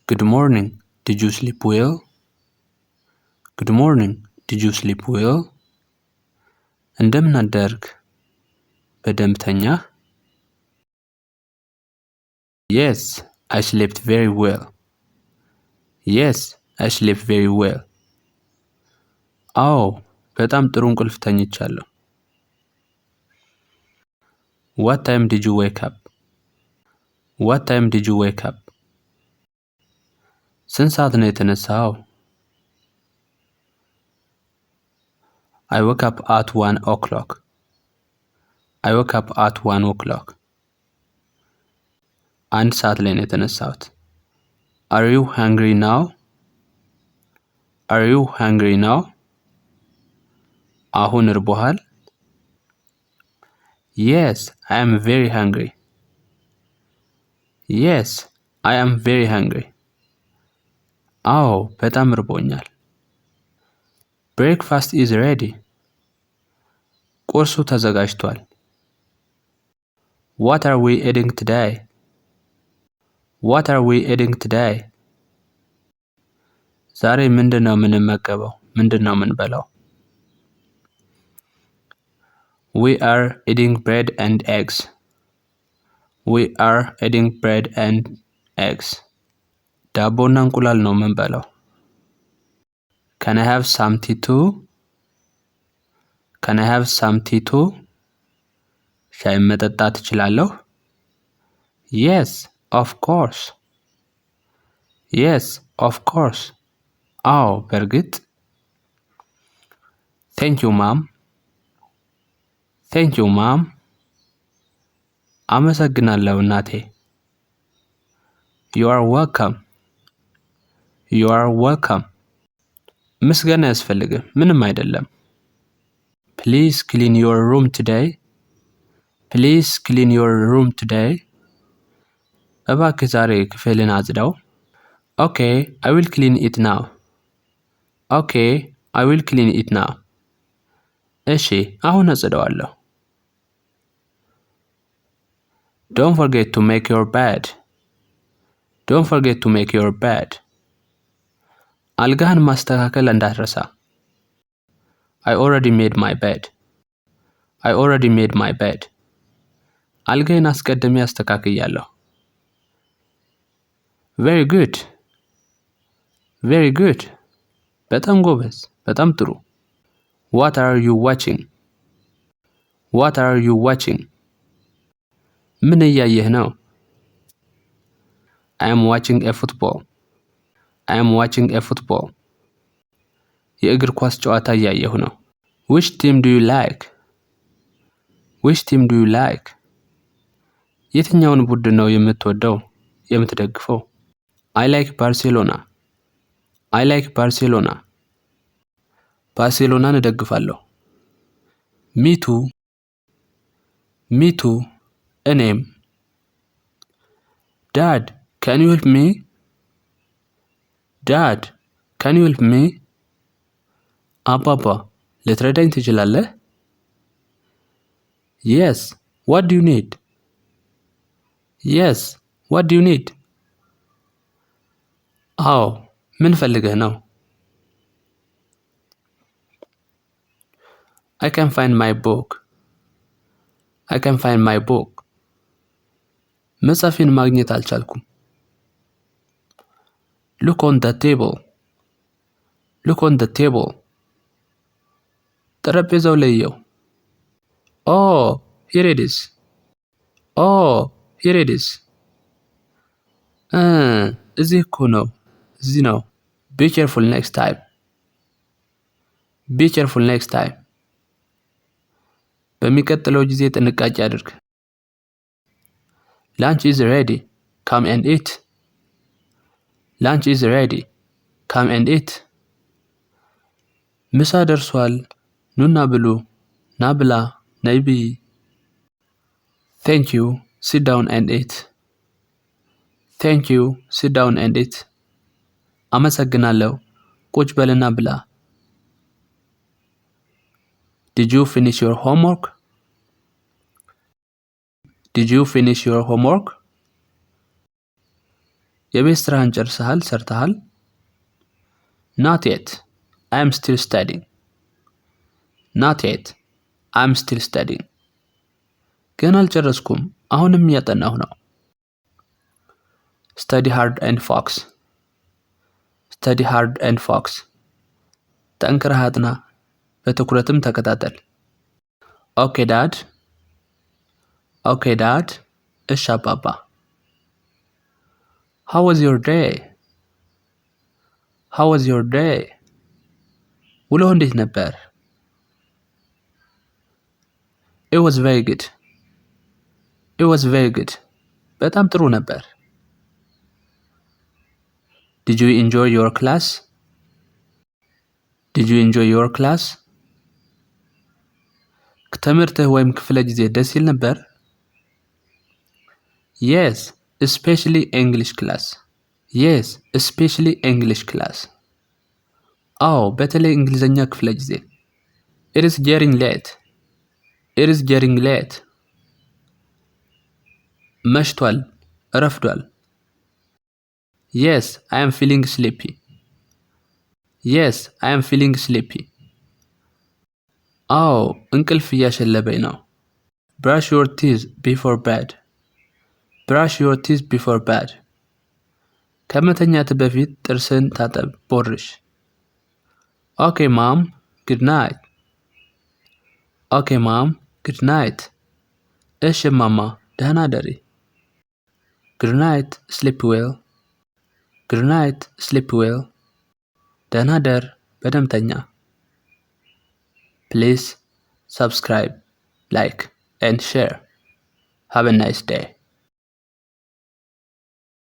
Good morning. Did you sleep well? Good morning. Did you sleep well? እንደምን አደርክ? በደንብ ተኛህ? Yes, I slept very well. Yes, I slept very well. አዎ፣ በጣም ጥሩ እንቅልፍ ተኝቻለሁ። What time did you wake up? What time did you wake up? ስንት ሰዓት ነው የተነሳኸው? I woke up at 1 o'clock. I woke up at 1 o'clock. አንድ ሰዓት ላይ ነው የተነሳሁት። Are you hungry now? Are you hungry now? አሁን እርቦሃል? Yes, I am very hungry. Yes, I am very hungry. አዎ፣ በጣም እርቦኛል። Breakfast is ready. ቁርሱ ተዘጋጅቷል። What are we eating today? What are we eating today? ዛሬ ምንድነው የምንመገበው? ምንድነው የምንበላው? We are eating bread and eggs. We are eating bread and eggs. ዳቦና እንቁላል ነው የምንበላው። Can I have some tea too? Can I have some tea too? ሻይ መጠጣት እችላለሁ? Yes, of course. Yes, of course. አዎ፣ በእርግጥ። Thank you, mom. Thank you, mom. አመሰግናለሁ እናቴ። You are welcome. You are welcome. ምስጋና አያስፈልግም፣ ምንም አይደለም። Please clean your room today. Please clean your room today. እባክህ ዛሬ ክፍልን አጽዳው። Okay, I will clean it now. Okay, I will clean it now. እሺ፣ አሁን አጽዳዋለሁ። Don't forget to make your bed. Don't forget to make your bed. አልጋህን ማስተካከል እንዳትረሳ። I already made my bed. I already made my bed. አልጋዬን አስቀድሜ አስተካክያለሁ። Very good. Very good. በጣም ጎበዝ፣ በጣም ጥሩ። What are you watching? What are you watching? ምን እያየህ ነው? I am watching a football. I am watching a football. የእግር ኳስ ጨዋታ እያየሁ ነው። Which team do you like? Which team do you like? የትኛውን ቡድን ነው የምትወደው? የምትደግፈው? I like Barcelona. I like Barcelona. ባርሴሎናን እደግፋለሁ። Me too. Me too. እኔም። Dad, can you help me? Dad, can you help me? አባባ፣ ልትረዳኝ ትችላለህ? Yes, what do you need? Yes, what do you need? አዎ፣ ምን ፈልገህ ነው? I can find my book. I can find my book. መጽሐፌን ማግኘት አልቻልኩም። Look on the table. Look on the table. ጠረጴዛው ላይ እየው። Oh, here it is. Oh, here it is. እዚህ እኮ ነው። እዚህ ነው። Be careful next time. Be careful next time. በሚቀጥለው ጊዜ ጥንቃቄ አድርግ። Lunch is ready. Come and eat. Lunch is ready. Come and eat. ምሳ ደርሷል። ኑና ብሉ። ና ብላ፣ ነይ ብይ። Thank you. Sit down and eat. Thank you. Sit down and eat. አመሰግናለሁ። ቁጭ በልና ብላ። Did you finish your homework? Did you finish your homework? የቤት ስራህን ጨርሰሃል? ሰርተሃል? Not yet. I am still studying. Not yet. I am still studying. ገና አልጨረስኩም። አሁንም እያጠናሁ ነው። Study hard and focus. Study hard and focus. ጠንክረህ አጥና፣ በትኩረትም ተከታተል። Okay, Dad. Okay, Dad. እሺ አባባ። How was your day? How was your day? ውሎህ እንዴት ነበር? It was very good. It was very good. በጣም ጥሩ ነበር። Did you enjoy your class? Did you enjoy your class? ትምህርትህ ወይም ክፍለ ጊዜ ደስ ይል ነበር? Yes, especially English class. Yes, especially English class. አዎ፣ በተለይ እንግሊዘኛ ክፍለ ጊዜ። It is getting late. It is getting late. መሽቷል፣ ረፍዷል። Yes, I am feeling sleepy. Yes, I am feeling sleepy. አዎ፣ እንቅልፍ እያሸለበኝ ነው። Brush your teeth before bed. Brush your teeth before bed. ከመተኛትህ በፊት ጥርስን ታጠብ፣ ቦርሽ። Okay, Mom. Good night. Okay, Mom. Good night. እሺ ማማ፣ ደህና ደሪ። Good night. Sleep well. Good night. Sleep well. ደህና ደር፣ በደንብ ተኛ። Please subscribe, like, and share. Have a nice day.